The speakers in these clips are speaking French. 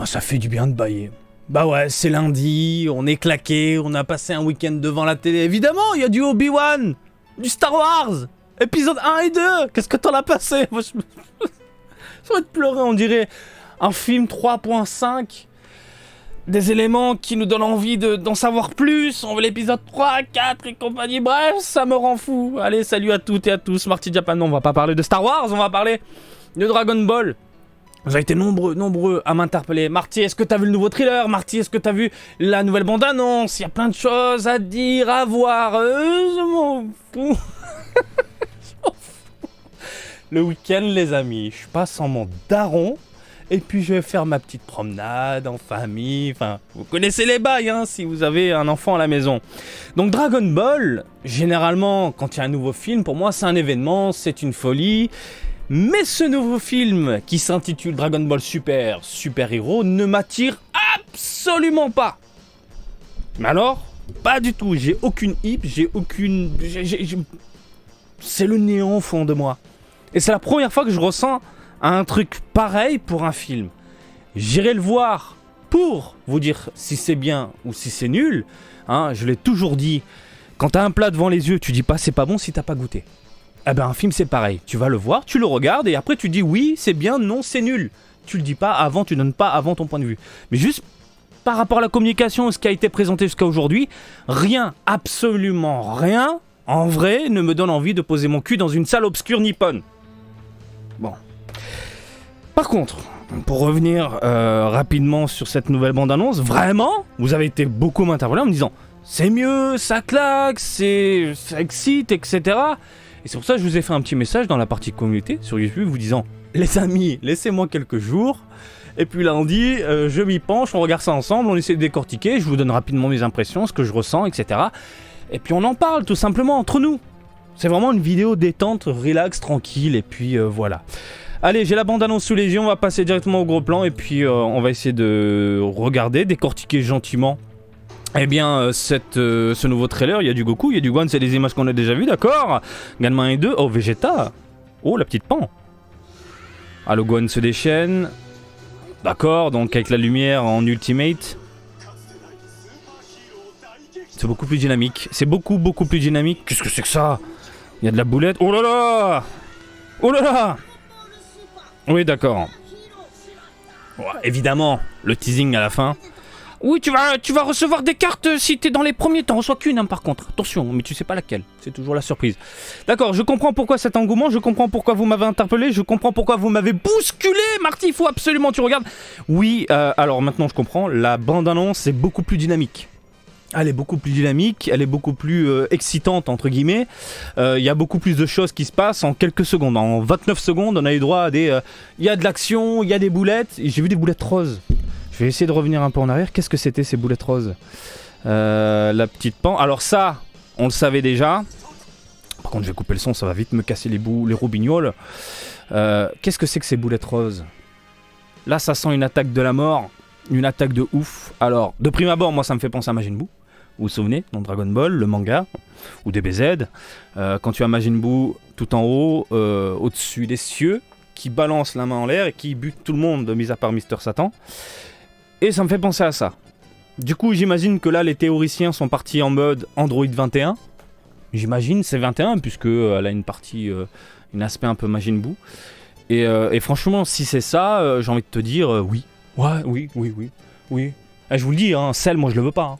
Oh, ça fait du bien de bailler. Bah ouais, c'est lundi, on est claqué, on a passé un week-end devant la télé. Évidemment, il y a du Obi-Wan, du Star Wars, épisode 1 et 2. Qu'est-ce que t'en as passé? Moi, ça va te pleurer, on dirait un film 3.5. Des éléments qui nous donnent envie d'en savoir plus. On veut l'épisode 3, 4 et compagnie. Bref, ça me rend fou. Allez, salut à toutes et à tous. Marty Japan, non, on va pas parler de Star Wars, on va parler de Dragon Ball. Vous avez été nombreux à m'interpeller. Marty, est-ce que t'as vu le nouveau thriller? Marty, est-ce que t'as vu la nouvelle bande-annonce? Il y a plein de choses à dire, à voir. Je m'en fous. Le week-end, les amis, je passe en mon daron. Et puis je vais faire ma petite promenade en famille. Enfin, vous connaissez les bails, hein, si vous avez un enfant à la maison. Donc Dragon Ball, généralement, quand il y a un nouveau film, pour moi, c'est un événement, c'est une folie. Mais ce nouveau film, qui s'intitule Dragon Ball Super Hero, ne m'attire absolument pas. Mais alors, pas du tout. J'ai aucune hype, c'est le néant au fond de moi. Et c'est la première fois que je ressens un truc pareil pour un film. J'irai le voir pour vous dire si c'est bien ou si c'est nul. Hein, je l'ai toujours dit, quand t'as un plat devant les yeux, tu dis pas c'est pas bon si t'as pas goûté. Eh ben un film c'est pareil, tu vas le voir, tu le regardes et après tu dis oui c'est bien, non c'est nul. Tu le dis pas avant, tu donnes pas avant ton point de vue. Mais juste par rapport à la communication, ce qui a été présenté jusqu'à aujourd'hui, rien, absolument rien, en vrai, ne me donne envie de poser mon cul dans une salle obscure nippone. Bon. Par contre, pour revenir rapidement sur cette nouvelle bande-annonce, vraiment, vous avez été beaucoup m'interpeller en me disant c'est mieux, ça claque, ça excite, etc. Et c'est pour ça que je vous ai fait un petit message dans la partie communauté sur YouTube vous disant les amis, laissez-moi quelques jours. Et puis lundi, je m'y penche, on regarde ça ensemble, on essaie de décortiquer, je vous donne rapidement mes impressions, ce que je ressens, etc. Et puis on en parle tout simplement entre nous. C'est vraiment une vidéo détente, relax, tranquille, et puis voilà. Allez, j'ai la bande-annonce sous les yeux, on va passer directement au gros plan, et puis on va essayer de regarder, décortiquer gentiment. Eh bien, ce nouveau trailer, il y a du Goku, il y a du Gohan, c'est des images qu'on a déjà vues, d'accord. Ganma 1 et 2, oh Vegeta, oh la petite Pan. Ah, le Gohan se déchaîne, d'accord, donc avec la lumière en ultimate. C'est beaucoup plus dynamique, c'est beaucoup plus dynamique. Qu'est-ce que c'est que ça? Il y a de la boulette, oh là là. Oh là là. Oui, d'accord. Ouais, évidemment, le teasing à la fin. Oui, tu vas recevoir des cartes si t'es dans les premiers. T'en reçois qu'une, hein, par contre. Attention, mais tu sais pas laquelle. C'est toujours la surprise. D'accord, je comprends pourquoi cet engouement. Je comprends pourquoi vous m'avez interpellé. Je comprends pourquoi vous m'avez bousculé. Marty, il faut absolument tu regardes. Oui, alors maintenant je comprends. La bande-annonce est beaucoup plus dynamique. Elle est beaucoup plus dynamique, elle est beaucoup plus excitante, entre guillemets. Il y a beaucoup plus de choses qui se passent en quelques secondes. En 29 secondes, on a eu droit à des... Il y a de l'action, il y a des boulettes. J'ai vu des boulettes roses. Je vais essayer de revenir un peu en arrière. Qu'est-ce que c'était ces boulettes roses? La petite Pan. Alors ça, on le savait déjà. Par contre, je vais couper le son, ça va vite me casser les roubignoles. Qu'est-ce que c'est que ces boulettes roses? Là, ça sent une attaque de la mort. Une attaque de ouf. Alors, de prime abord, moi, ça me fait penser à Majin Buu. Vous vous souvenez, dans Dragon Ball, le manga, ou DBZ, quand tu as Majin Buu tout en haut, au-dessus des cieux, qui balance la main en l'air et qui bute tout le monde, mis à part Mister Satan. Et ça me fait penser à ça. Du coup, j'imagine que là, les théoriciens sont partis en mode Android 21. J'imagine, c'est 21, puisque elle a une partie, un aspect un peu Majin Buu. Et franchement, si c'est ça, j'ai envie de te dire oui. Ouais, oui. Et je vous le dis, hein, Cell, moi, je le veux pas. Hein.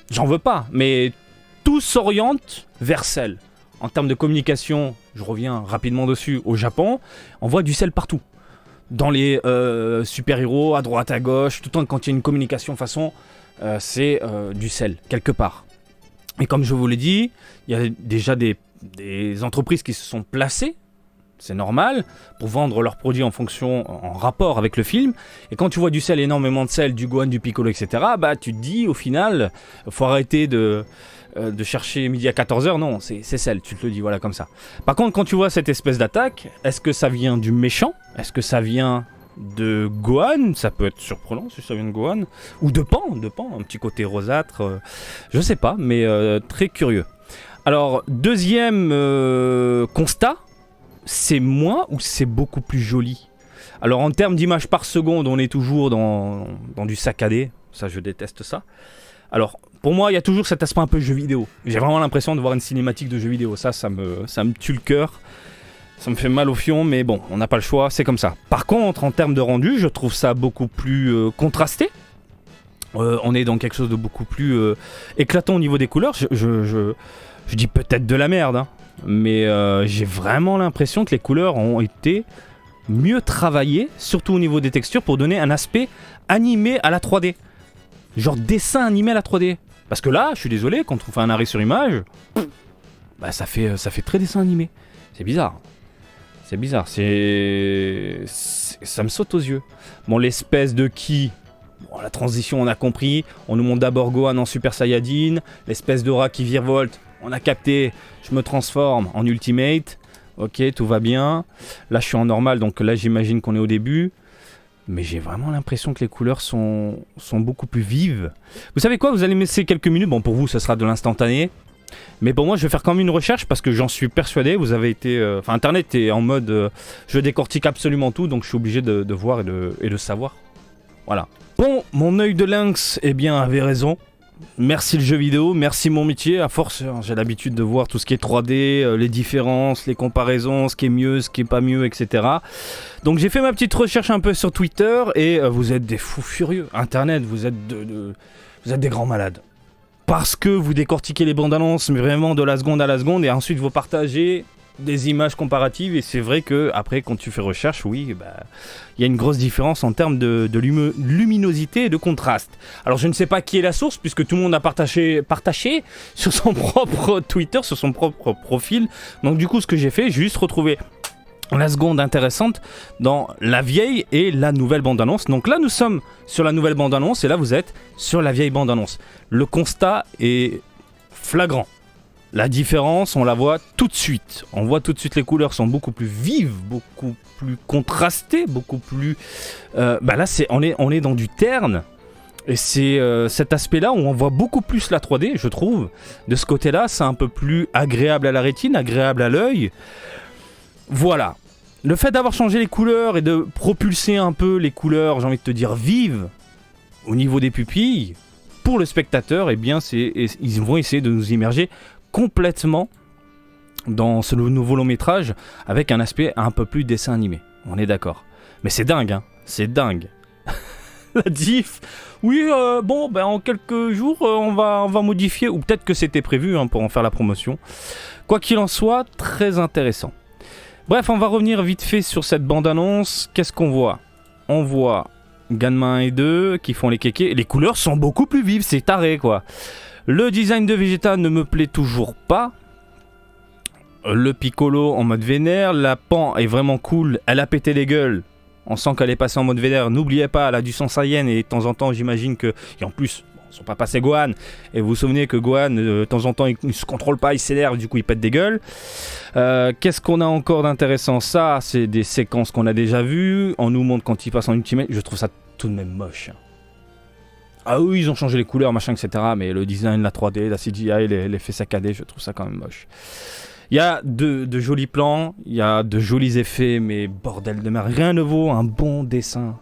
J'en veux pas, mais tout s'oriente vers Cell. En termes de communication, je reviens rapidement dessus, au Japon, on voit du Cell partout. Dans les super-héros, à droite, à gauche, tout le temps quand il y a une communication façon, c'est du Cell, quelque part. Et comme je vous l'ai dit, il y a déjà des entreprises qui se sont placées, c'est normal, pour vendre leurs produits en rapport avec le film. Et quand tu vois du Cell, énormément de Cell, du Gohan, du Piccolo, etc., bah tu te dis, au final, faut arrêter de chercher midi à 14h, non, c'est Cell, tu te le dis, voilà, comme ça. Par contre, quand tu vois cette espèce d'attaque, est-ce que ça vient du méchant? Est-ce que ça vient de Gohan? Ça peut être surprenant si ça vient de Gohan. Ou de Pan, un petit côté rosâtre, je sais pas, mais très curieux. Alors, deuxième constat, c'est moins ou c'est beaucoup plus joli? Alors en termes d'images par seconde, on est toujours dans du saccadé. Ça, je déteste ça. Alors, pour moi, il y a toujours cet aspect un peu jeu vidéo. J'ai vraiment l'impression de voir une cinématique de jeu vidéo. Ça me tue le cœur. Ça me fait mal au fion, mais bon, on n'a pas le choix, c'est comme ça. Par contre, en termes de rendu, je trouve ça beaucoup plus contrasté. On est dans quelque chose de beaucoup plus éclatant au niveau des couleurs. Je dis peut-être de la merde, hein, mais j'ai vraiment l'impression que les couleurs ont été mieux travaillées, surtout au niveau des textures, pour donner un aspect animé à la 3D. Genre dessin animé à la 3D. Parce que là, je suis désolé, quand on fait un arrêt sur image, bah ça fait très dessin animé. C'est bizarre. C'est bizarre, ça me saute aux yeux. Bon, l'espèce de ki, bon, la transition on a compris, on nous montre d'abord Gohan en Super Saiyajin, l'espèce d'aura qui virevolte, on a capté, je me transforme en Ultimate, ok, tout va bien. Là je suis en normal, donc là j'imagine qu'on est au début. Mais j'ai vraiment l'impression que les couleurs sont beaucoup plus vives. Vous savez quoi, vous allez me laisser quelques minutes, bon pour vous ça sera de l'instantané. Mais pour moi, je vais faire quand même une recherche parce que j'en suis persuadé. Vous avez été, Internet est en mode, je décortique absolument tout, donc je suis obligé de voir et de savoir. Voilà. Bon, mon œil de lynx, eh bien, avait raison. Merci le jeu vidéo, merci mon métier. À force, j'ai l'habitude de voir tout ce qui est 3D, les différences, les comparaisons, ce qui est mieux, ce qui est pas mieux, etc. Donc j'ai fait ma petite recherche un peu sur Twitter et vous êtes des fous furieux. Internet, vous êtes des grands malades. Parce que vous décortiquez les bandes annonces mais vraiment de la seconde à la seconde et ensuite vous partagez des images comparatives et c'est vrai que après quand tu fais recherche, oui, il y a une grosse différence en termes de luminosité et de contraste. Alors je ne sais pas qui est la source puisque tout le monde a partagé sur son propre Twitter, sur son propre profil. Donc du coup ce que j'ai fait, j'ai juste retrouvé la seconde intéressante dans la vieille et la nouvelle bande-annonce. Donc là, nous sommes sur la nouvelle bande-annonce et là, vous êtes sur la vieille bande-annonce. Le constat est flagrant. La différence, on la voit tout de suite. On voit tout de suite les couleurs sont beaucoup plus vives, beaucoup plus contrastées, beaucoup plus... là, on est dans du terne. Et c'est cet aspect-là où on voit beaucoup plus la 3D, je trouve. De ce côté-là, c'est un peu plus agréable à la rétine, agréable à l'œil. Voilà, le fait d'avoir changé les couleurs et de propulser un peu les couleurs, j'ai envie de te dire vives, au niveau des pupilles, pour le spectateur, eh bien ils vont essayer de nous immerger complètement dans ce nouveau long métrage avec un aspect un peu plus dessin animé, on est d'accord. Mais c'est dingue, hein, c'est dingue. La diff, oui, en quelques jours, on va modifier, ou peut-être que c'était prévu pour en faire la promotion. Quoi qu'il en soit, très intéressant. Bref, on va revenir vite fait sur cette bande-annonce. Qu'est-ce qu'on voit ? On voit Ganma 1 et 2 qui font les kékés. Les couleurs sont beaucoup plus vives, c'est taré quoi. Le design de Vegeta ne me plaît toujours pas. Le Piccolo en mode vénère. La Pan est vraiment cool, elle a pété les gueules. On sent qu'elle est passée en mode vénère. N'oubliez pas, elle a du sang Saiyan et de temps en temps, j'imagine que... Et en plus... Ils sont pas passés Gohan, et vous vous souvenez que Gohan, de temps en temps, il ne se contrôle pas, il s'énerve, du coup il pète des gueules. Qu'est-ce qu'on a encore d'intéressant ? Ça, c'est des séquences qu'on a déjà vues. On nous montre quand il passe en Ultimate, je trouve ça tout de même moche. Ah oui, ils ont changé les couleurs, machin, etc. Mais le design, la 3D, la CGI, l'effet saccadé, je trouve ça quand même moche. Il y a de jolis plans, il y a de jolis effets, mais bordel de merde, rien ne vaut un bon dessin.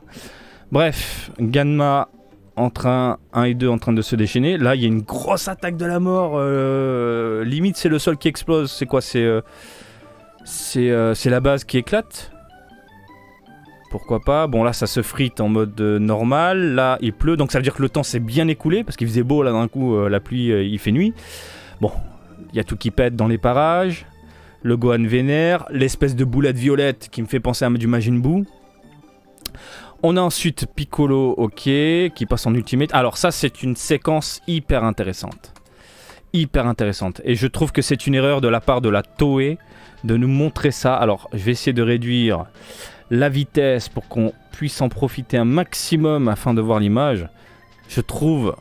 Bref, Ganma... en train 1 et 2 en train de se déchaîner. Là, il y a une grosse attaque de la mort. Limite, c'est le sol qui explose. C'est quoi ? C'est la base qui éclate. Pourquoi pas ? Bon, là, ça se frite en mode normal. Là, il pleut. Donc, ça veut dire que le temps s'est bien écoulé. Parce qu'il faisait beau, là, d'un coup, la pluie, il fait nuit. Bon, il y a tout qui pète dans les parages. Le Gohan vénère. L'espèce de boulette violette qui me fait penser à du Majin Buu. On a ensuite Piccolo, ok, qui passe en Ultimate. Alors ça, c'est une séquence hyper intéressante. Hyper intéressante. Et je trouve que c'est une erreur de la part de la Toei de nous montrer ça. Alors, je vais essayer de réduire la vitesse pour qu'on puisse en profiter un maximum afin de voir l'image. Je trouve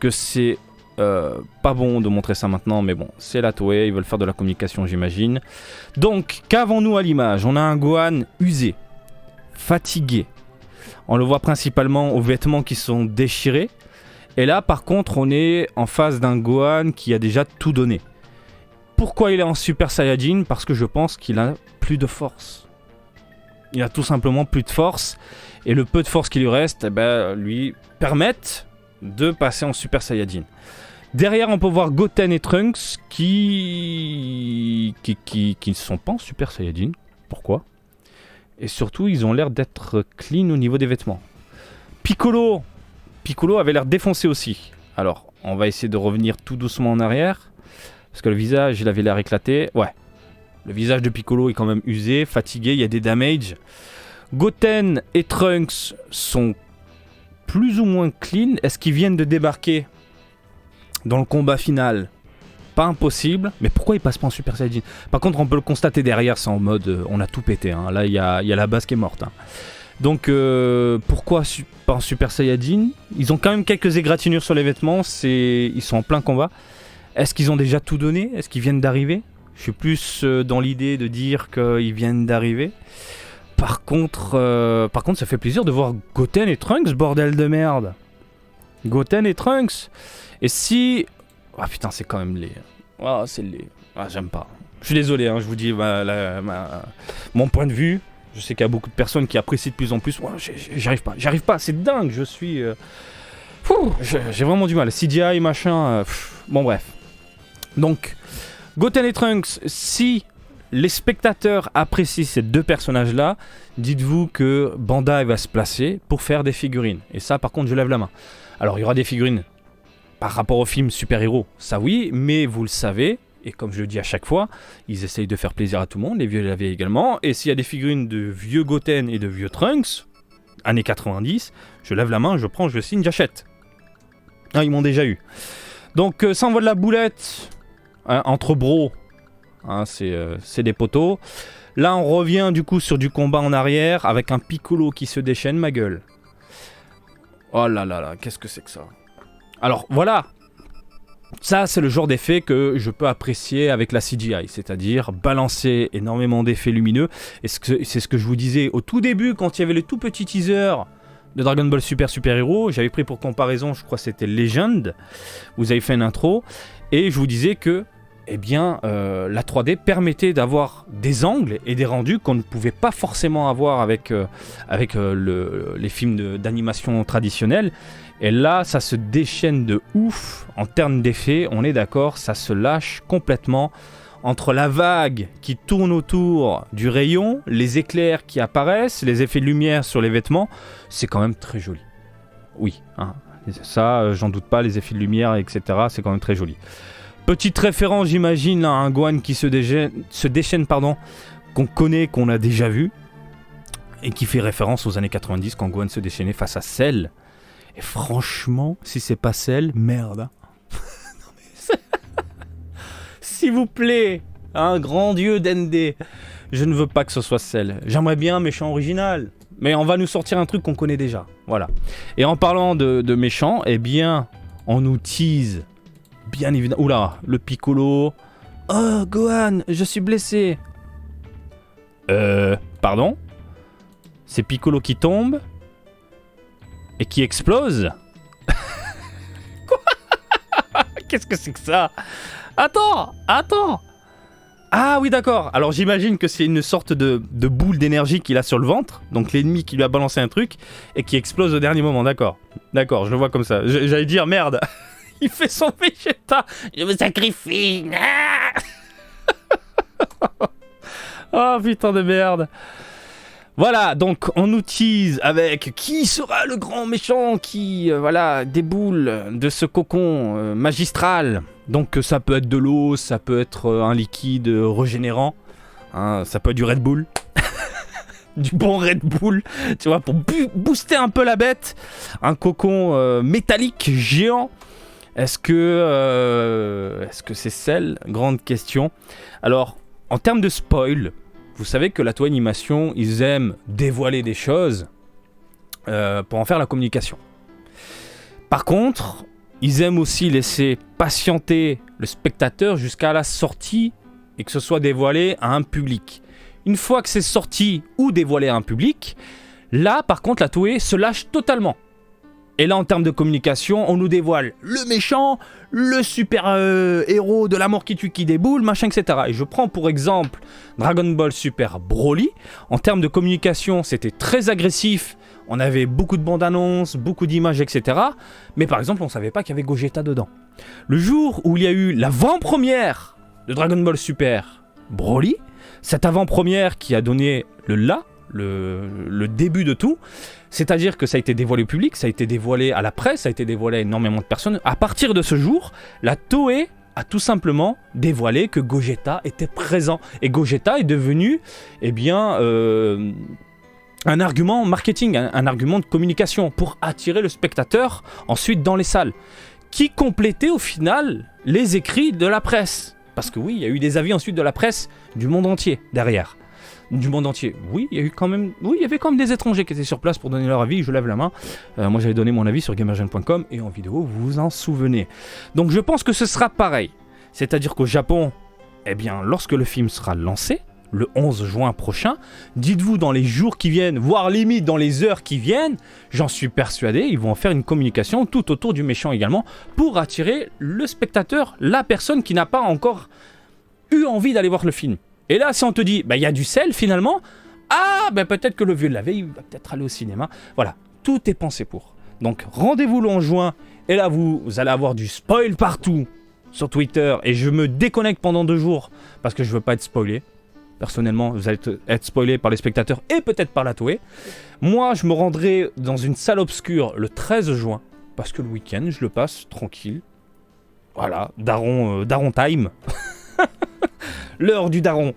que c'est pas bon de montrer ça maintenant, mais bon, c'est la Toei, ils veulent faire de la communication, j'imagine. Donc, qu'avons-nous à l'image ? On a un Gohan usé. Fatigué. On le voit principalement aux vêtements qui sont déchirés. Et là, par contre, on est en face d'un Gohan qui a déjà tout donné. Pourquoi il est en Super Saiyajin ? Parce que je pense qu'il a plus de force. Il a tout simplement plus de force. Et le peu de force qui lui reste, eh ben, lui permettent de passer en Super Saiyajin. Derrière, on peut voir Goten et Trunks qui ne sont pas en Super Saiyajin. Pourquoi ? Et surtout, ils ont l'air d'être clean au niveau des vêtements. Piccolo avait l'air défoncé aussi. Alors, on va essayer de revenir tout doucement en arrière. Parce que le visage, il avait l'air éclaté. Ouais. Le visage de Piccolo est quand même usé, fatigué, il y a des damages. Goten et Trunks sont plus ou moins clean. Est-ce qu'ils viennent de débarquer dans le combat final ? Pas impossible. Mais pourquoi ils passent pas en Super Saiyajin ? Par contre, on peut le constater derrière, c'est en mode on a tout pété. Hein. Là, il y a la base qui est morte. Hein. Donc, pourquoi pas en Super Saiyajin ? Ils ont quand même quelques égratignures sur les vêtements. Ils sont en plein combat. Est-ce qu'ils ont déjà tout donné ? Est-ce qu'ils viennent d'arriver ? Je suis plus dans l'idée de dire qu'ils viennent d'arriver. Par contre, ça fait plaisir de voir Goten et Trunks, bordel de merde. Goten et Trunks. Et si... Ah putain, c'est quand même laid. Ah, c'est laid. Ah, j'aime pas. Je suis désolé, hein, je vous dis mon point de vue. Je sais qu'il y a beaucoup de personnes qui apprécient de plus en plus. Moi, j'arrive pas. C'est dingue. Je suis... j'ai vraiment du mal. CGI, machin... bon, bref. Donc... Goten et Trunks, si les spectateurs apprécient ces deux personnages-là, dites-vous que Bandai va se placer pour faire des figurines. Et ça, par contre, je lève la main. Alors, il y aura des figurines par rapport au film super-héros, ça oui, mais vous le savez, et comme je le dis à chaque fois, ils essayent de faire plaisir à tout le monde, les vieux et la vieille également, et s'il y a des figurines de vieux Goten et de vieux Trunks, années 90, je lève la main, je prends, je signe, j'achète. Ah, ils m'ont déjà eu. Donc, ça envoie de la boulette... Hein, entre bros, hein, c'est des poteaux. Là, on revient du coup sur du combat en arrière avec un Piccolo qui se déchaîne, ma gueule. Oh là là là, qu'est-ce que c'est que ça ? Alors voilà, ça c'est le genre d'effet que je peux apprécier avec la CGI, c'est-à-dire balancer énormément d'effets lumineux. Et c'est ce que je vous disais au tout début quand il y avait le tout petit teaser de Dragon Ball Super Héros. J'avais pris pour comparaison, je crois que c'était Legend. Vous avez fait une intro et je vous disais que eh bien, la 3D permettait d'avoir des angles et des rendus qu'on ne pouvait pas forcément avoir avec les films d'animation traditionnels. Et là, ça se déchaîne de ouf en termes d'effets, on est d'accord, ça se lâche complètement. Entre la vague qui tourne autour du rayon, les éclairs qui apparaissent, les effets de lumière sur les vêtements, c'est quand même très joli. Oui, hein, ça, j'en doute pas, les effets de lumière, etc., c'est quand même très joli. Petite référence, j'imagine, à un Gohan qui se déchaîne, qu'on connaît, qu'on a déjà vu, et qui fait référence aux années 90 quand Gohan se déchaînait face à Cell. Et franchement, si c'est pas Cell, merde. Non mais s'il vous plaît, un grand dieu d'ND, je ne veux pas que ce soit Cell. J'aimerais bien un méchant original, mais on va nous sortir un truc qu'on connaît déjà. Voilà. Et en parlant de méchants, eh bien, on nous tease... Bien évidemment. Oula, le Piccolo. Oh, Gohan, je suis blessé. Pardon ? C'est Piccolo qui tombe et qui explose ? Quoi ? Qu'est-ce que c'est que ça ? Attends. Ah oui, d'accord. Alors j'imagine que c'est une sorte de boule d'énergie qu'il a sur le ventre. Donc l'ennemi qui lui a balancé un truc et qui explose au dernier moment. D'accord, je le vois comme ça. J'allais dire merde. Il fait son Vegeta. Je me sacrifie. Oh putain de merde. Voilà, donc on nous tease avec qui sera le grand méchant qui déboule de ce cocon magistral. Donc ça peut être de l'eau, ça peut être un liquide régénérant, hein, ça peut être du Red Bull. Du bon Red Bull, tu vois, pour booster un peu la bête. Un cocon métallique géant. Est-ce que c'est Cell ? Grande question. Alors, en termes de spoil, vous savez que la Toei Animation, ils aiment dévoiler des choses pour en faire la communication. Par contre, ils aiment aussi laisser patienter le spectateur jusqu'à la sortie et que ce soit dévoilé à un public. Une fois que c'est sorti ou dévoilé à un public, là, par contre, la Toei se lâche totalement. Et là, en termes de communication, on nous dévoile le méchant, le super héros de la mort qui tue, qui déboule, machin, etc. Et je prends pour exemple Dragon Ball Super Broly. En termes de communication, c'était très agressif. On avait beaucoup de bandes annonces, beaucoup d'images, etc. Mais par exemple, on ne savait pas qu'il y avait Gogeta dedans. Le jour où il y a eu l'avant-première de Dragon Ball Super Broly, cette avant-première qui a donné le début de tout, c'est-à-dire que ça a été dévoilé au public, ça a été dévoilé à la presse, ça a été dévoilé à énormément de personnes. À partir de ce jour, la Toei a tout simplement dévoilé que Gogeta était présent. Et Gogeta est devenu, eh bien, un argument marketing, un argument de communication pour attirer le spectateur ensuite dans les salles, qui complétait au final les écrits de la presse. Parce que oui, il y a eu des avis ensuite de la presse du monde entier derrière. Du monde entier. Oui, il y avait quand même des étrangers qui étaient sur place pour donner leur avis, je lève la main. Moi j'avais donné mon avis sur gamergen.com et en vidéo, vous vous en souvenez. Donc je pense que ce sera pareil. C'est-à-dire qu'au Japon, eh bien, lorsque le film sera lancé, le 11 juin prochain, dites-vous dans les jours qui viennent, voire limite dans les heures qui viennent, j'en suis persuadé, ils vont en faire une communication tout autour du méchant également, pour attirer le spectateur, la personne qui n'a pas encore eu envie d'aller voir le film. Et là, si on te dit, bah, y a du sel finalement, ah, ben peut-être que le vieux de la veille, il va peut-être aller au cinéma. Voilà, tout est pensé pour. Donc, rendez-vous le 11 juin, et là, vous allez avoir du spoil partout sur Twitter, et je me déconnecte pendant 2 jours, parce que je veux pas être spoilé. Personnellement, vous allez être spoilé par les spectateurs, et peut-être par la Toei. Moi, je me rendrai dans une salle obscure le 13 juin, parce que le week-end, je le passe tranquille. Voilà, daron time. L'heure du daron.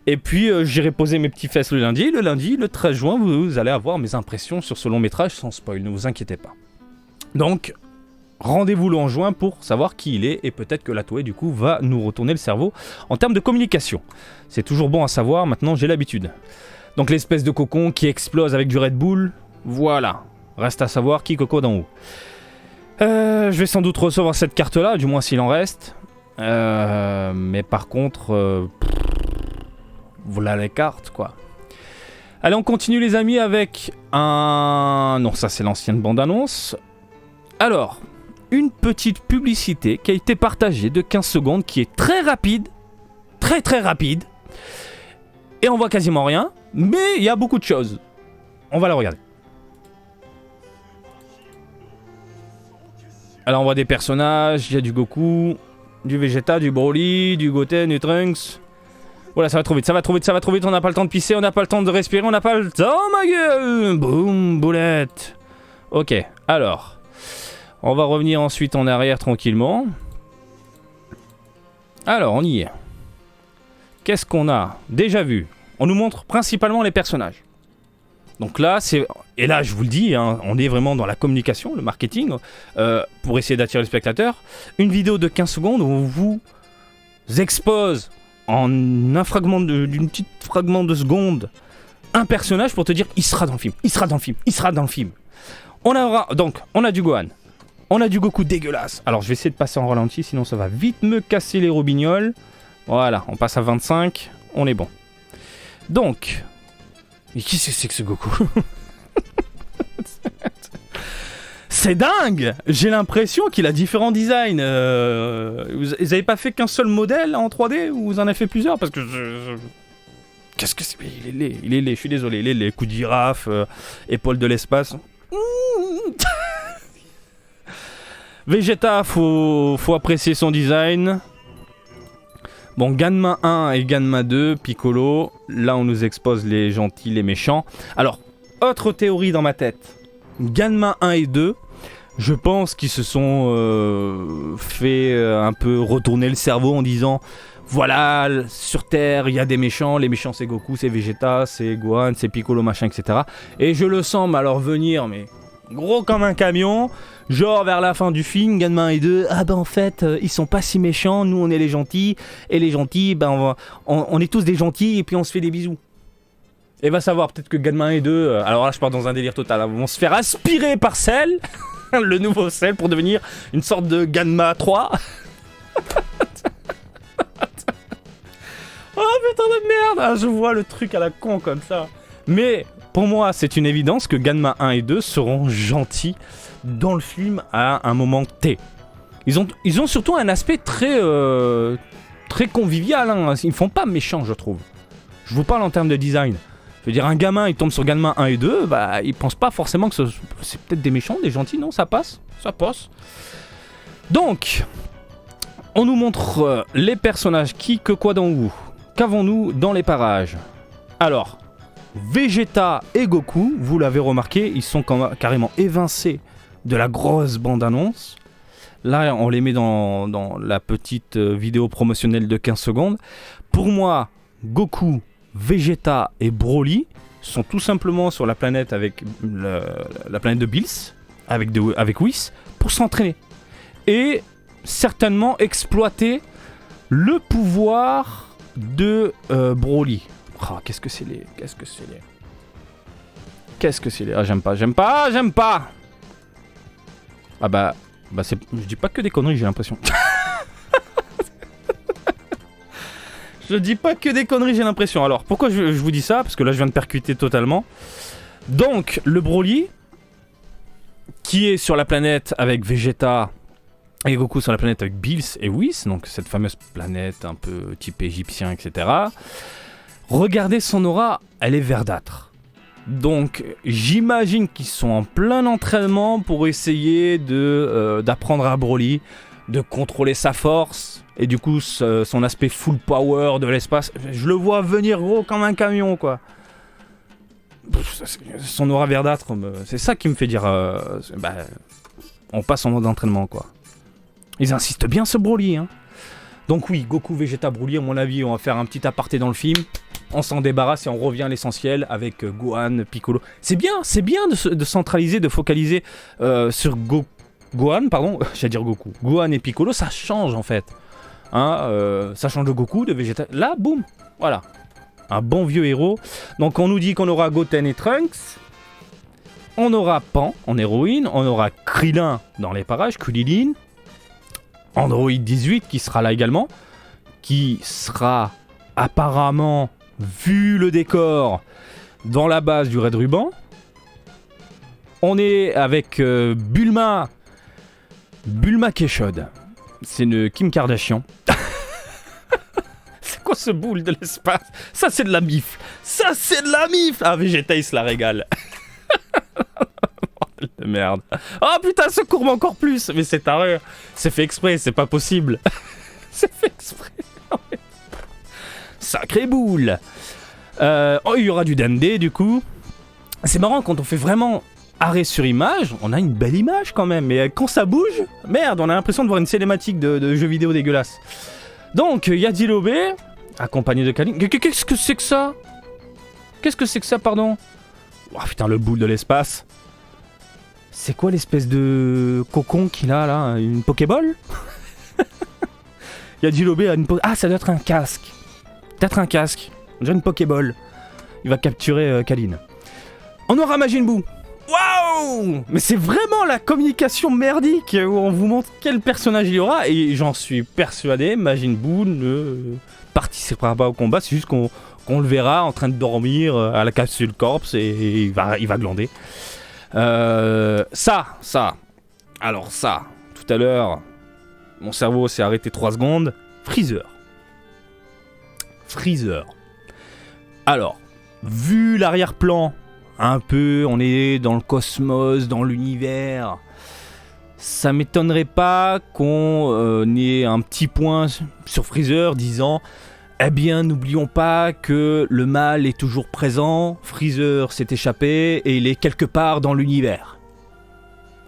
Et puis j'irai poser mes petits fesses le lundi. Le lundi, le 13 juin, vous allez avoir mes impressions sur ce long métrage sans spoil, ne vous inquiétez pas. Donc, rendez-vous le 11 juin pour savoir qui il est, et peut-être que la Toei du coup va nous retourner le cerveau en termes de communication. C'est toujours bon à savoir, maintenant j'ai l'habitude. Donc l'espèce de cocon qui explose avec du Red Bull, voilà. Reste à savoir qui coco d'en haut. Je vais sans doute recevoir cette carte là, du moins s'il en reste. Mais par contre, voilà les cartes quoi. Allez, on continue les amis avec un... Non, ça c'est l'ancienne bande-annonce. Alors, une petite publicité qui a été partagée de 15 secondes qui est très rapide, très très rapide. Et on voit quasiment rien, mais il y a beaucoup de choses. On va la regarder. Alors on voit des personnages, il y a du Goku, du Vegeta, du Broly, du Goten, du Trunks. Voilà, ça va trop vite, ça va trop vite, ça va trop vite, on n'a pas le temps de pisser, on n'a pas le temps de respirer, on n'a pas le temps, ma gueule. Boum, boulette. Ok, alors, on va revenir ensuite en arrière tranquillement. Alors, on y est. Qu'est-ce qu'on a déjà vu? On nous montre principalement les personnages. Donc là, c'est... Et là, je vous le dis, hein, on est vraiment dans la communication, le marketing, pour essayer d'attirer le spectateur. Une vidéo de 15 secondes où on vous expose en un fragment d'une petite fragment de seconde un personnage pour te dire il sera dans le film, il sera dans le film, il sera dans le film. On a du Gohan, on a du Goku dégueulasse. Alors je vais essayer de passer en ralenti, sinon ça va vite me casser les robignoles. Voilà, on passe à 25, on est bon. Donc, mais qui c'est que ce Goku? C'est dingue! J'ai l'impression qu'il a différents designs. Vous avez pas fait qu'un seul modèle en 3D ou vous en avez fait plusieurs? Parce que qu'est-ce que c'est? Il est laid, je suis désolé. Il est laid, coup de girafe, épaule de l'espace. Vegeta, faut apprécier son design. Bon, Ganma 1 et Ganma 2, Piccolo. Là, on nous expose les gentils, les méchants. Alors, autre théorie dans ma tête. Ganma 1 et 2, je pense qu'ils se sont fait un peu retourner le cerveau en disant voilà, sur Terre, il y a des méchants. Les méchants, c'est Goku, c'est Vegeta, c'est Gohan, c'est Piccolo, machin, etc. Et je le sens alors venir, mais gros comme un camion. Genre vers la fin du film, Ganma 1 et 2, ah ben en fait, ils sont pas si méchants, nous on est les gentils. Et les gentils, ben on est tous des gentils et puis on se fait des bisous. Et va savoir, peut-être que Ganma 1 et 2, alors là je pars dans un délire total, hein, vont se faire aspirer par Cell, le nouveau Cell, pour devenir une sorte de Ganma 3. Oh putain de merde, ah, je vois le truc à la con comme ça. Mais pour moi, c'est une évidence que Ganma 1 et 2 seront gentils dans le film à un moment T. Ils ont surtout un aspect très convivial, hein. Ils font pas méchants, je trouve. Je vous parle en termes de design. Je veux dire, un gamin, il tombe sur Ganma 1 et 2, bah, il pense pas forcément que c'est peut-être des méchants, des gentils, non, ça passe. Donc, on nous montre les personnages, qui, que, quoi, dans où. Qu'avons-nous dans les parages? Alors, Vegeta et Goku, vous l'avez remarqué, ils sont carrément évincés de la grosse bande-annonce. Là, on les met dans la petite vidéo promotionnelle de 15 secondes. Pour moi, Goku, Vegeta et Broly sont tout simplement sur la planète avec la planète de Bills, avec Whis, pour s'entraîner. Et certainement exploiter le pouvoir de Broly. Oh, qu'est-ce que c'est les... Ah, j'aime pas. Ah bah c'est... Je dis pas que des conneries, j'ai l'impression. Je dis pas que des conneries, j'ai l'impression. Alors, pourquoi je vous dis ça? Parce que là, je viens de percuter totalement. Donc, le Broly, qui est sur la planète avec Vegeta et Goku sur la planète avec Bills et Whis, donc cette fameuse planète un peu type égyptien, etc. Regardez son aura, elle est verdâtre. Donc, j'imagine qu'ils sont en plein entraînement pour essayer d'apprendre à Broly, de contrôler sa force, et du coup, son aspect full power de l'espace. Je le vois venir gros comme un camion, quoi. Son aura verdâtre, c'est ça qui me fait dire... on passe en mode entraînement, quoi. Ils insistent bien, ce Broly, hein. Donc oui, Goku, Vegeta, Broly, à mon avis, on va faire un petit aparté dans le film. On s'en débarrasse et on revient à l'essentiel avec Gohan, Piccolo. C'est bien de centraliser, de focaliser sur Gohan, pardon, j'allais dire Goku. Gohan et Piccolo, ça change en fait. Hein, ça change de Goku, de Vegeta. Là, boum, voilà. Un bon vieux héros. Donc on nous dit qu'on aura Goten et Trunks. On aura Pan en héroïne. On aura Krillin dans les parages, Krillin. Android 18 qui sera là également. Qui sera apparemment, vu le décor, dans la base du Red Ruban. On est avec Bulma Keshod. C'est une Kim Kardashian. C'est quoi ce boule de l'espace? Ça c'est de la mif. Ah, Vegeta il se la régale. Bordel de merde. Oh putain, secours-moi encore plus. Mais c'est taré. C'est fait exprès, c'est pas possible. C'est fait exprès. Sacré boule. Il y aura du Dende du coup. C'est marrant quand on fait vraiment arrêt sur image, on a une belle image quand même. Mais quand ça bouge, merde, on a l'impression de voir une cinématique de jeu vidéo dégueulasse. Donc, Yajirobe, accompagné de Kalin. Qu'est-ce que c'est que ça? Pardon? Oh putain, le boule de l'espace. C'est quoi l'espèce de cocon qu'il a là? Une Pokéball? Yajirobe a une Ah, ça doit être un casque. Peut-être un casque. On dirait une Pokéball. Il va capturer Kalin. On aura Majin Buu. Waouh! Mais c'est vraiment la communication merdique où on vous montre quel personnage il y aura. Et j'en suis persuadé, Majin Buu ne participera pas au combat. C'est juste qu'on le verra en train de dormir à la capsule Corps et il va glander. Ça. Alors ça, tout à l'heure, mon cerveau s'est arrêté 3 secondes. Freezer. Alors, vu l'arrière-plan, un peu, on est dans le cosmos, dans l'univers, ça m'étonnerait pas qu'on ait un petit point sur Freezer disant « Eh bien, n'oublions pas que le mal est toujours présent, Freezer s'est échappé et il est quelque part dans l'univers. »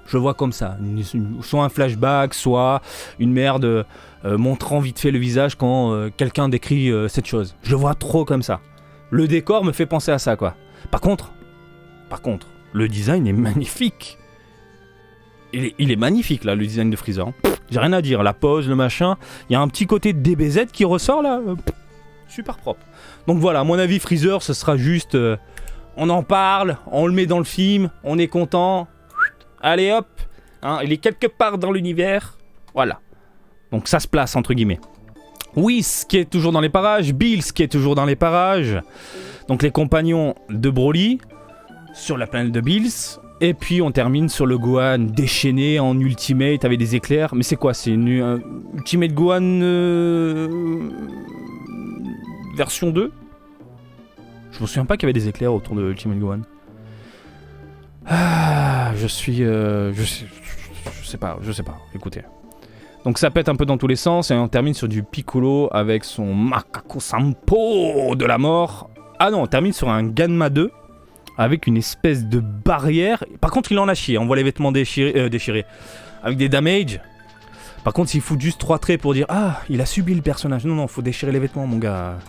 Je le vois comme ça, soit un flashback, soit une merde montrant vite fait le visage quand quelqu'un décrit cette chose. Je le vois trop comme ça. Le décor me fait penser à ça, quoi. Par contre, le design est magnifique. Il est magnifique, là, le design de Freezer. J'ai rien à dire. La pose, le machin. Il y a un petit côté DBZ qui ressort, là. Super propre. Donc voilà, à mon avis, Freezer, ce sera juste... on en parle, on le met dans le film, on est content. Allez, hop. Hein, il est quelque part dans l'univers. Voilà. Donc ça se place, entre guillemets. Whis qui est toujours dans les parages, Bills qui est toujours dans les parages. Donc les compagnons de Broly sur la planète de Bills. Et puis on termine sur le Gohan déchaîné en Ultimate avec des éclairs. Mais c'est quoi? C'est une Ultimate Gohan version 2? Je me souviens pas qu'il y avait des éclairs autour de Ultimate Gohan. Ah, je sais pas, écoutez. Donc ça pète un peu dans tous les sens et on termine sur du Piccolo avec son Macaco Sampo de la mort. Ah non, on termine sur un Ganma 2 avec une espèce de barrière. Par contre, il en a chié, on voit les vêtements déchirés avec des damages. Par contre, il fout juste 3 traits pour dire ah, il a subi le personnage. Non, faut déchirer les vêtements, mon gars.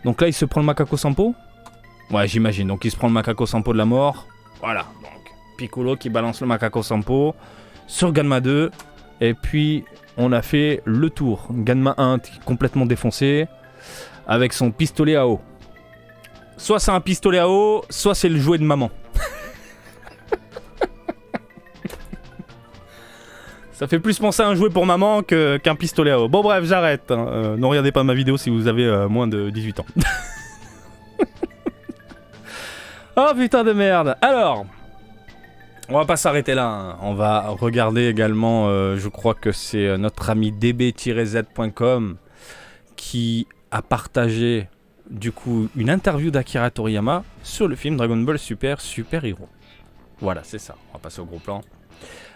Donc là, il se prend le Macaco Sampo. Ouais, j'imagine. Donc il se prend le Macaco Sampo de la mort. Voilà, donc Piccolo qui balance le Macaco Sampo sur Ganma 2. Et puis, on a fait le tour. Ganma 1 complètement défoncé avec son pistolet à eau. Soit c'est un pistolet à eau, soit c'est le jouet de maman. Ça fait plus penser à un jouet pour maman qu'un pistolet à eau. Bon bref, j'arrête. Hein. Ne regardez pas ma vidéo si vous avez moins de 18 ans. Oh putain de merde. Alors... on va pas s'arrêter là, hein. On va regarder également, je crois que c'est notre ami db-z.com qui a partagé du coup une interview d'Akira Toriyama sur le film Dragon Ball Super Hero. Voilà, c'est ça, on va passer au gros plan.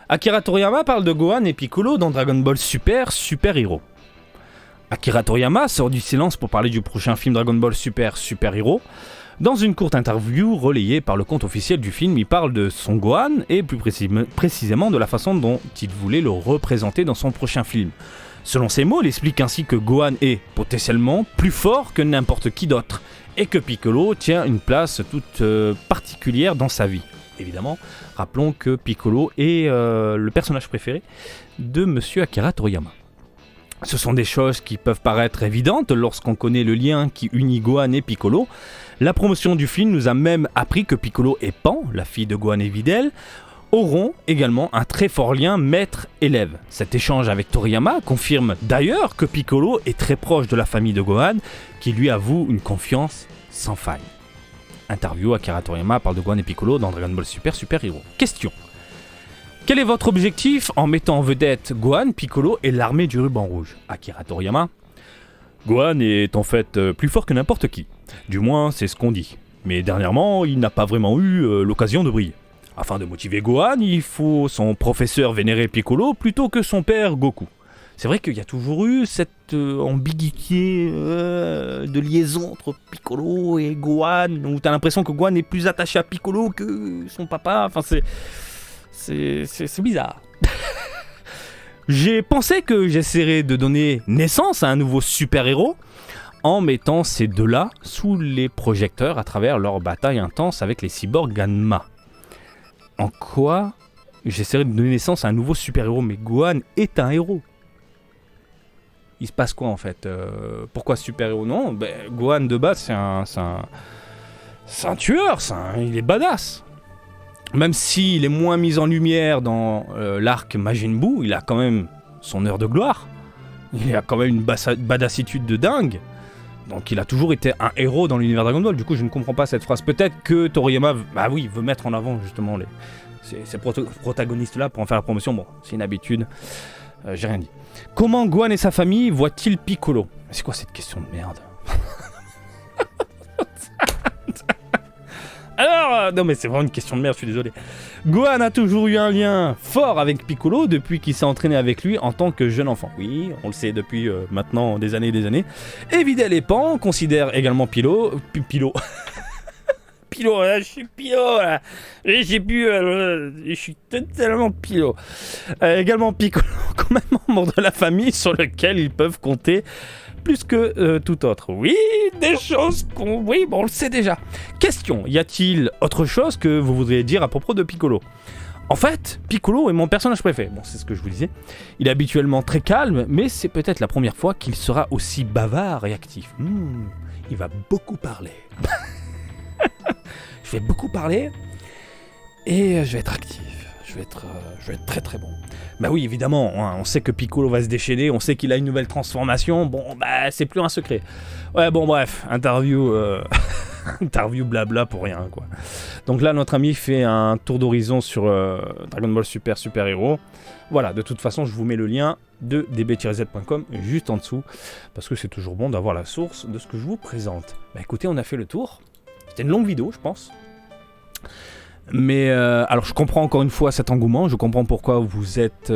Akira Toriyama parle de Gohan et Piccolo dans Dragon Ball Super Hero. Akira Toriyama sort du silence pour parler du prochain film Dragon Ball Super Hero. Dans une courte interview relayée par le compte officiel du film, il parle de son Gohan et plus précisément de la façon dont il voulait le représenter dans son prochain film. Selon ses mots, il explique ainsi que Gohan est potentiellement plus fort que n'importe qui d'autre et que Piccolo tient une place toute particulière dans sa vie. Évidemment, rappelons que Piccolo est le personnage préféré de Monsieur Akira Toriyama. Ce sont des choses qui peuvent paraître évidentes lorsqu'on connaît le lien qui unit Gohan et Piccolo. La promotion du film nous a même appris que Piccolo et Pan, la fille de Gohan et Videl, auront également un très fort lien maître-élève. Cet échange avec Toriyama confirme d'ailleurs que Piccolo est très proche de la famille de Gohan, qui lui avoue une confiance sans faille. Interview, Akira Toriyama parle de Gohan et Piccolo dans Dragon Ball Super Hero. Question. Quel est votre objectif en mettant en vedette Gohan, Piccolo et l'armée du ruban rouge? Akira Toriyama. Gohan est en fait plus fort que n'importe qui. Du moins, c'est ce qu'on dit. Mais dernièrement, il n'a pas vraiment eu l'occasion de briller. Afin de motiver Gohan, il faut son professeur vénéré Piccolo plutôt que son père Goku. C'est vrai qu'il y a toujours eu cette ambiguïté de liaison entre Piccolo et Gohan, où t'as l'impression que Gohan est plus attaché à Piccolo que son papa. Enfin, c'est bizarre. J'ai pensé que j'essaierais de donner naissance à un nouveau super-héros en mettant ces deux-là sous les projecteurs à travers leur bataille intense avec les cyborgs Ganma. En quoi j'essaierais de donner naissance à un nouveau super-héros? Mais Gohan est un héros. Il se passe quoi en fait? Pourquoi super-héros? Non, Gohan de base c'est un tueur, il est badass. Même s'il est moins mis en lumière dans l'arc Majin Buu, il a quand même son heure de gloire. Il a quand même une badassitude de dingue. Donc il a toujours été un héros dans l'univers Dragon Ball. Du coup, je ne comprends pas cette phrase. Peut-être que Toriyama veut mettre en avant justement ces protagonistes-là pour en faire la promotion. Bon, c'est une habitude. J'ai rien dit. Comment Gohan et sa famille voient-ils Piccolo? C'est quoi cette question de merde? Alors, non mais c'est vraiment une question de merde, je suis désolé. Gohan a toujours eu un lien fort avec Piccolo depuis qu'il s'est entraîné avec lui en tant que jeune enfant. Oui, on le sait depuis maintenant des années et des années. Et Videl et Pan considèrent également Pilo... Pilo, là, je suis Pilo, là. Je sais plus, je suis totalement Pilo. Également Piccolo comme un membre de la famille sur lequel ils peuvent compter plus que tout autre. Oui, des choses qu'on... Oui, bon, on le sait déjà. Question, y a-t-il autre chose que vous voudriez dire à propos de Piccolo? En fait, Piccolo est mon personnage préféré. Bon, c'est ce que je vous disais. Il est habituellement très calme, mais c'est peut-être la première fois qu'il sera aussi bavard et actif. Il va beaucoup parler. Je vais beaucoup parler et je vais être actif. je vais être très très bon. Bah oui, évidemment, hein, on sait que Piccolo va se déchaîner, on sait qu'il a une nouvelle transformation, bon, bah c'est plus un secret. Ouais, bon, bref, interview blabla pour rien, quoi. Donc là, notre ami fait un tour d'horizon sur Dragon Ball Super Super Hero. Voilà, de toute façon, je vous mets le lien de db-z.com juste en dessous, parce que c'est toujours bon d'avoir la source de ce que je vous présente. Bah écoutez, on a fait le tour. C'était une longue vidéo, je pense. Mais alors je comprends encore une fois cet engouement, je comprends pourquoi vous êtes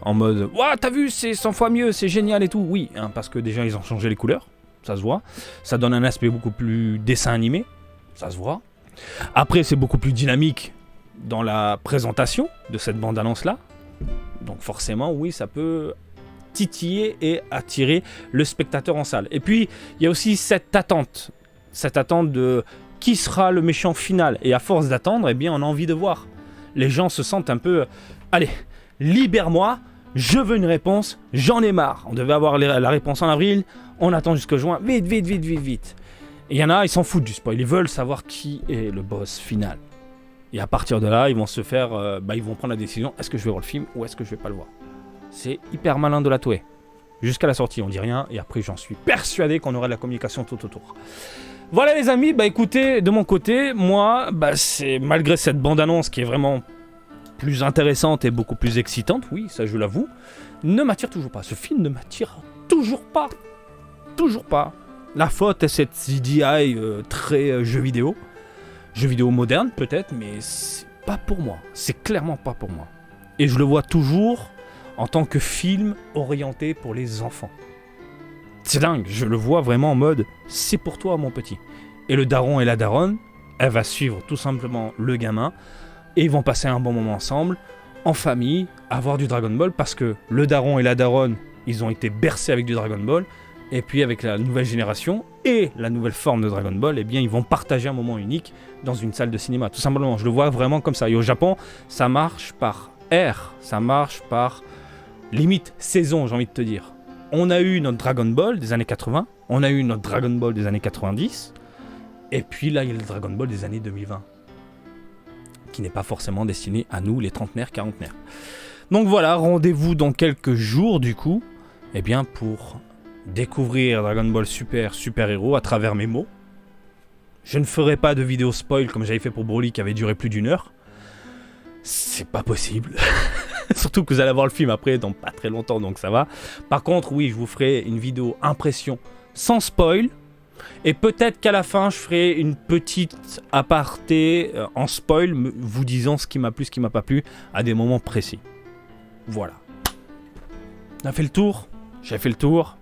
en mode « Ouah, t'as vu, c'est 100 fois mieux, c'est génial et tout ». Oui, hein, parce que déjà ils ont changé les couleurs, ça se voit. Ça donne un aspect beaucoup plus dessin animé, ça se voit. Après c'est beaucoup plus dynamique dans la présentation de cette bande-annonce-là. Donc forcément, oui, ça peut titiller et attirer le spectateur en salle. Et puis, il y a aussi cette attente de qui sera le méchant final. Et à force d'attendre, eh bien, on a envie de voir. Les gens se sentent un peu, allez, libère-moi, je veux une réponse, j'en ai marre. On devait avoir la réponse en avril, on attend jusqu'au juin, vite. Et il y en a, ils s'en foutent du spoil, ils veulent savoir qui est le boss final. Et à partir de là, ils vont se faire, ils vont prendre la décision, est-ce que je vais voir le film ou est-ce que je vais pas le voir. C'est hyper malin de la Toei. Jusqu'à la sortie, on dit rien, et après j'en suis persuadé qu'on aura de la communication tout autour. Voilà les amis, écoutez, de mon côté, moi, c'est malgré cette bande-annonce qui est vraiment plus intéressante et beaucoup plus excitante, oui, ça je l'avoue, ne m'attire toujours pas. Ce film ne m'attire toujours pas. Toujours pas. La faute est cette CGI très jeu vidéo moderne peut-être, mais c'est pas pour moi. C'est clairement pas pour moi. Et je le vois toujours en tant que film orienté pour les enfants. C'est dingue, je le vois vraiment en mode c'est pour toi mon petit. Et le daron et la daronne, elle va suivre tout simplement le gamin et ils vont passer un bon moment ensemble, en famille, à voir du Dragon Ball parce que le daron et la daronne, ils ont été bercés avec du Dragon Ball et puis avec la nouvelle génération et la nouvelle forme de Dragon Ball, eh bien ils vont partager un moment unique dans une salle de cinéma. Tout simplement, je le vois vraiment comme ça. Et au Japon, ça marche par ère, ça marche par limite saison, j'ai envie de te dire. On a eu notre Dragon Ball des années 80, on a eu notre Dragon Ball des années 90, et puis là, il y a le Dragon Ball des années 2020, qui n'est pas forcément destiné à nous, les trentenaires, quarantenaires. Donc voilà, rendez-vous dans quelques jours, du coup, eh bien, pour découvrir Dragon Ball Super Super Hero à travers mes mots. Je ne ferai pas de vidéo spoil comme j'avais fait pour Broly qui avait duré plus d'1 heure. C'est pas possible. Surtout que vous allez voir le film après dans pas très longtemps, donc ça va. Par contre, oui, je vous ferai une vidéo impression sans spoil. Et peut-être qu'à la fin, je ferai une petite aparté en spoil, vous disant ce qui m'a plu, ce qui m'a pas plu, à des moments précis. Voilà. On a fait le tour. J'ai fait le tour.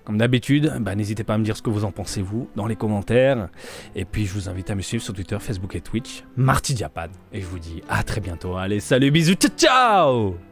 Comme d'habitude, n'hésitez pas à me dire ce que vous en pensez, vous, dans les commentaires. Et puis, je vous invite à me suivre sur Twitter, Facebook et Twitch, Marty Japan. Et je vous dis à très bientôt. Allez, salut, bisous, ciao, ciao!